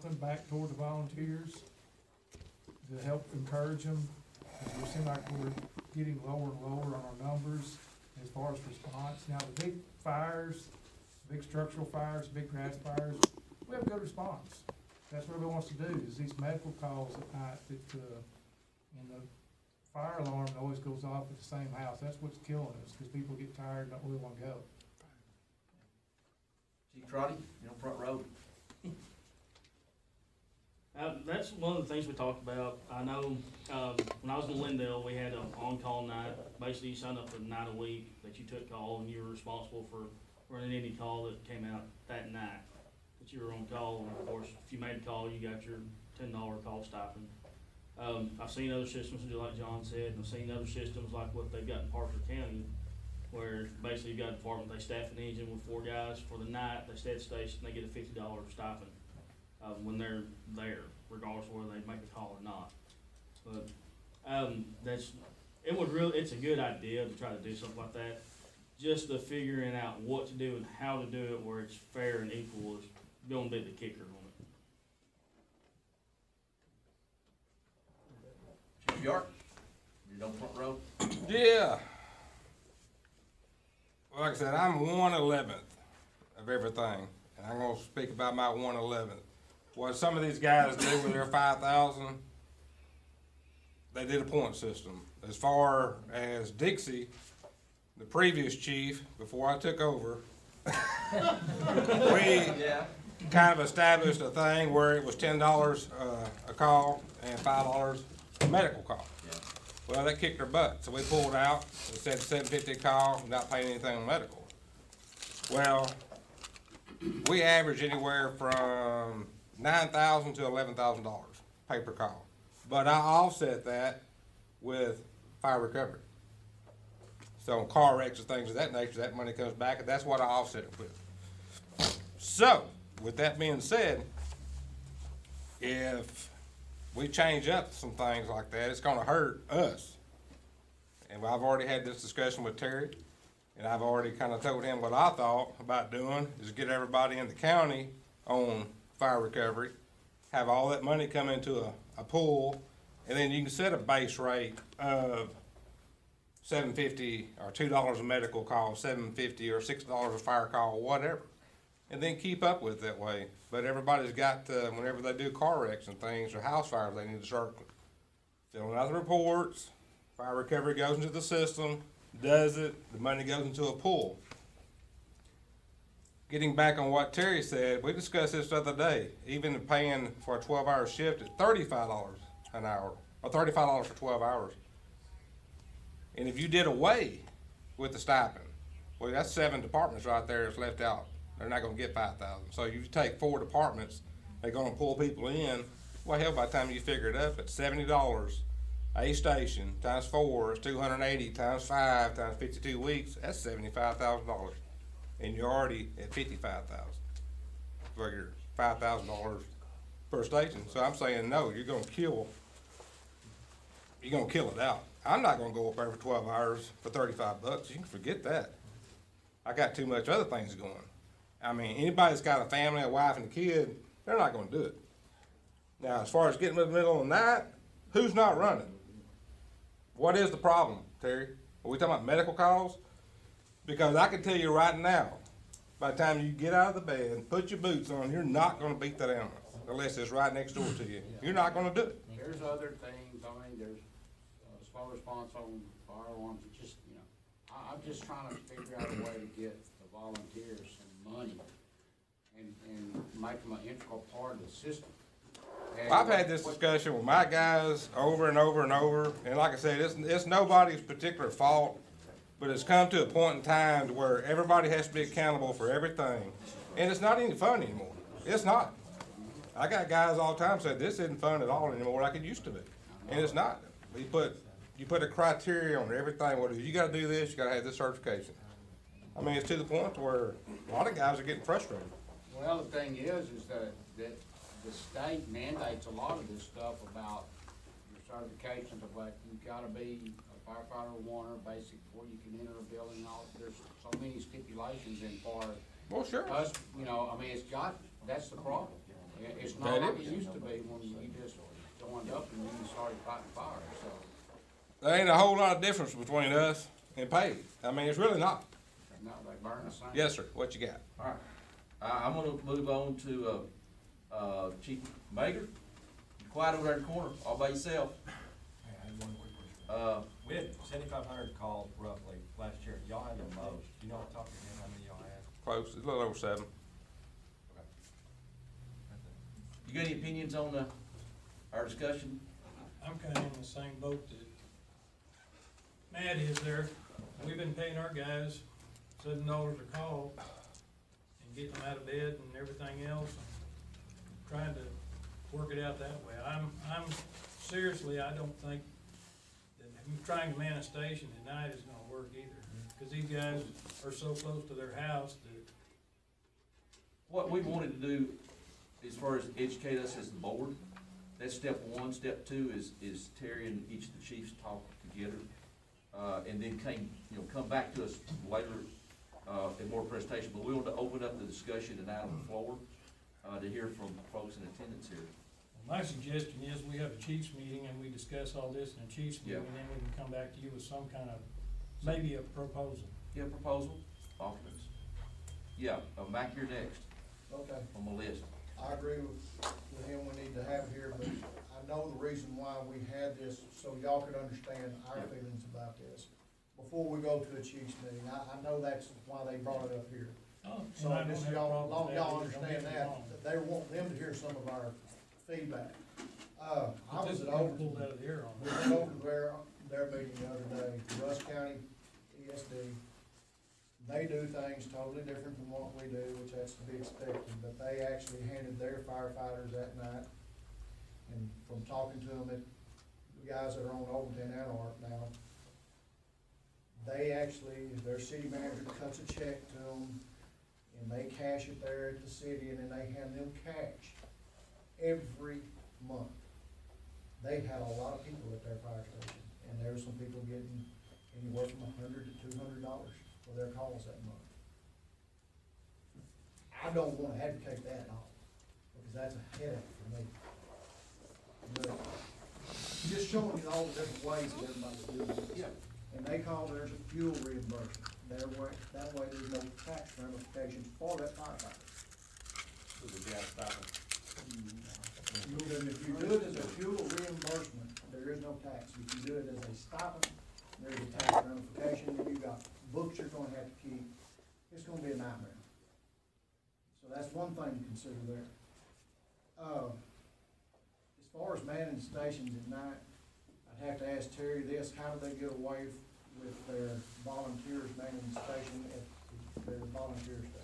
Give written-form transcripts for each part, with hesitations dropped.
something back toward the volunteers to help encourage them. It seems like we're getting lower and lower on our numbers as far as response. Now, the big fires, big structural fires, big grass fires, we have good response. That's what everybody wants to do, is these medical calls at night that, and the fire alarm always goes off at the same house. That's what's killing us, because people get tired and don't really want to go. Chief Trotty, you're on front row. That's one of the things we talked about. I know, when I was in Lindale, we had an on-call night. Basically, you signed up for a night a week that you took call, and you were responsible for running any call that came out that night that you were on call. And of course, if you made a call, you got your $10 call stipend. I've seen other systems do like John said, and I've seen other systems like what they've got in Parker County, where basically you've got a department, they staff an engine with 4 guys for the night, they stay at the station, they get a $50 stipend when they're there, regardless of whether they make a call or not. But it's a good idea to try to do something like that. Just the figuring out what to do and how to do it where it's fair and equal is going to be the kicker on it. Chief York, you're on front row. Yeah. Well, like I said, I'm 1/11 of everything, and I'm gonna speak about my 1/11. What some of these guys do with their 5,000, they did a point system. As far as Dixie, the previous chief, before I took over, we kind of established a thing where it was $10 a call and $5 a medical call. Yeah. Well, that kicked our butt, so we pulled out. It said $750 a call, not paying anything on medical. Well, we average anywhere from $9,000 to $11,000 pay per call. But I offset that with fire recovery. So on car wrecks and things of that nature, that money comes back, and that's what I offset it with. So, with that being said, if we change up some things like that, it's gonna hurt us. And I've already had this discussion with Terry, and I've already kind of told him what I thought about doing, is get everybody in the county on fire recovery, have all that money come into a pool, and then you can set a base rate of $750 or $2 a medical call, $750 or $6 a fire call, whatever. And then keep up with it that way. But everybody's got to, whenever they do car wrecks and things or house fires, they need to start filling out the reports. Fire recovery goes into the system, does it, the money goes into a pool. Getting back on what Terry said, we discussed this the other day, even paying for a 12-hour shift at $35 an hour, or $35 for 12 hours. And if you did away with the stipend, well, that's 7 departments right there that's left out. They're not gonna get 5,000. So you take 4 departments, they're gonna pull people in. Well, hell, by the time you figure it up, it's $70 a station times 4 is 280 times 5 times 52 weeks. That's $75,000, and you're already at 55,000 for your $5,000 per station. So I'm saying no. You're gonna kill it out. I'm not gonna go up there for 12 hours for $35. You can forget that. I got too much other things going. I mean, anybody that's got a family, a wife, and a kid, they're not gonna do it. Now, as far as getting in the middle of the night, who's not running? What is the problem, Terry? Are we talking about medical calls? Because I can tell you right now, by the time you get out of the bed and put your boots on, you're not gonna beat that animal unless it's right next door to you. You're not gonna do it. There's other things, I mean, there's slow response on fire alarms, it's just, you know, I'm just trying to figure out a way to get the volunteers some money and make them an integral part of the system. And I've had this discussion with my guys over and over and over, and like I said, it's nobody's particular fault, but it's come to a point in time to where everybody has to be accountable for everything, and it's not any fun anymore. It's not. I got guys all the time say this isn't fun at all anymore like it used to be, and it's not. You put a criteria on everything. Well, you got to do this, you got to have this certification. I mean, it's to the point where a lot of guys are getting frustrated. Well, the thing is that the state mandates a lot of this stuff about your certifications of like, you've got to be a firefighter one or basic before you can enter a building and all. There's so many stipulations in far Well, sure. us, you know, I mean, that's the problem. It's That not like is. it used to be when you just joined up and then you started fighting fire, so. There ain't a whole lot of difference between us and Page. I mean, it's really not. No, they burn the same. Yes, sir, what you got? All right, I'm gonna move on to, Chief Mager. You quiet over there in the corner, all by yourself. Hey, I had one quick question. We had 7,500 calls roughly last year. Y'all had the most. Do you know off the top of your head how many y'all had? Close, it's a little over 7. You got any opinions on, our discussion? I'm kinda in the same boat that Matt is there. We've been paying our guys $7 a call and getting them out of bed and everything else, and trying to work it out that way. I'm seriously, I don't think that trying to man a station at night is gonna work either, cause these guys are so close to their house that What we wanted to do, as far as educate us as the board, that's step one. Step two is Terry and each of the chiefs talk together, and then come back to us later, in more presentation. But we want to open up the discussion tonight on the floor, to hear from folks in attendance here. my suggestion is we have a chiefs meeting and we discuss all this in a chiefs meeting, Yeah. and then we can come back to you with some kind of, maybe a proposal. You have a proposal? Alternates? Yeah, Mac, you're next Okay, on my list. I agree with him, we need to have here, but I know the reason why we had this, so y'all could understand our Yep. feelings about this. Before we go to a chiefs meeting, I know that's why they brought it up here. So And I don't just have a y'all, problem long with y'all that, don't understand get me that, wrong. that they want them to hear some of our feedback. I But was this at is Overton. pulled out of the air on We me. went over their meeting the other day, Russ County ESD. They do things totally different from what we do, which that's to be expected, but they actually handed their firefighters that night. And from talking to them, the guys that are on Overton and Ark now, they actually, their city manager cuts a check to them, and they cash it there at the city, and then they hand them cash every month. They had a lot of people at their fire station, and there were some people getting anywhere from $100 to $200 for their calls that month. I don't wanna advocate that at all, because that's a headache for me. But just showing you all the different ways that everybody's doing it. Yeah. And they call theirs a fuel reimbursement. That way there's no tax ramifications for that firefighter. And if you do it as a fuel reimbursement, there is no tax. If you do it as a stipend, there's a tax ramification, and you got books you're gonna have to keep. It's gonna be a nightmare. So that's one thing to consider there. As far as manning stations at night, I'd have to ask Terry this, how do they get away with their volunteers manning the station at their volunteer station?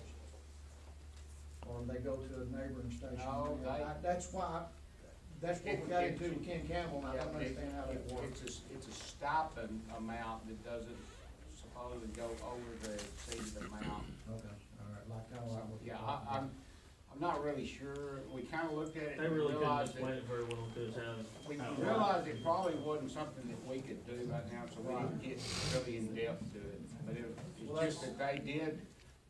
Or they go to a neighboring station? No, That's why, that's what we got into with Ken Campbell, and I don't understand how that works. It's a stipend amount that doesn't supposedly go over the exceeded amount. Okay, all right, like, kinda like what. Yeah, I'm not really sure, we kinda looked at it They and really couldn't realized explain that, it very well to us we how. realized it probably wasn't something that we could do right now, so we didn't get really in depth to it. But it's just that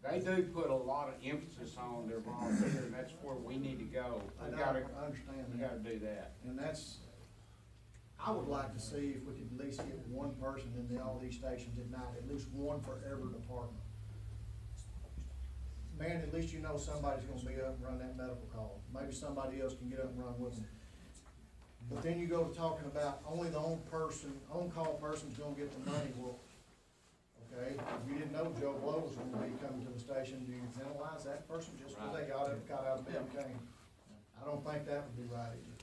they do put a lot of emphasis on their volunteers, and that's where we need to go. I We know, gotta, I understand we that, gotta do that. and that's, I would like to see if we could at least get one person in all these stations at night, at least one for every department. Man, at least you know somebody's gonna be up and run that medical call, maybe somebody else can get up and run with them. But then you go to talking about only the on-call person's gonna get the money, well, okay, if you didn't know Joe Blow was gonna be coming to the station, do you penalize that person just because they got out of bed and came? I don't think that would be right either.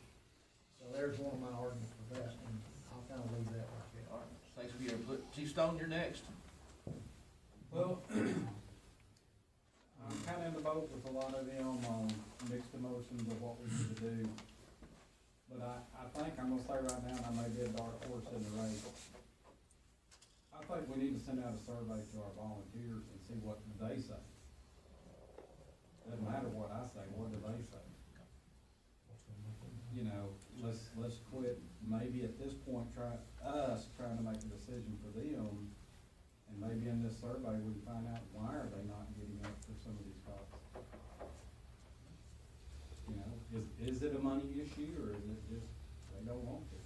So there's one of my arguments for that, and I'll kinda leave that right there. All right, thanks for your input. Chief Stone, you're next. Well, I'm kinda in the boat with a lot of them on mixed emotions of what we need to do. But I think I'm gonna say right now, and I may be a dark horse in the race. I think we need to send out a survey to our volunteers and see what they say. Doesn't matter what I say, what do they say? You know, let's quit, maybe at this point, trying to make a decision for them. And maybe in this survey, we can find out why are they not getting up for some of these calls. You know, Is it a money issue, or is it just they don't want to?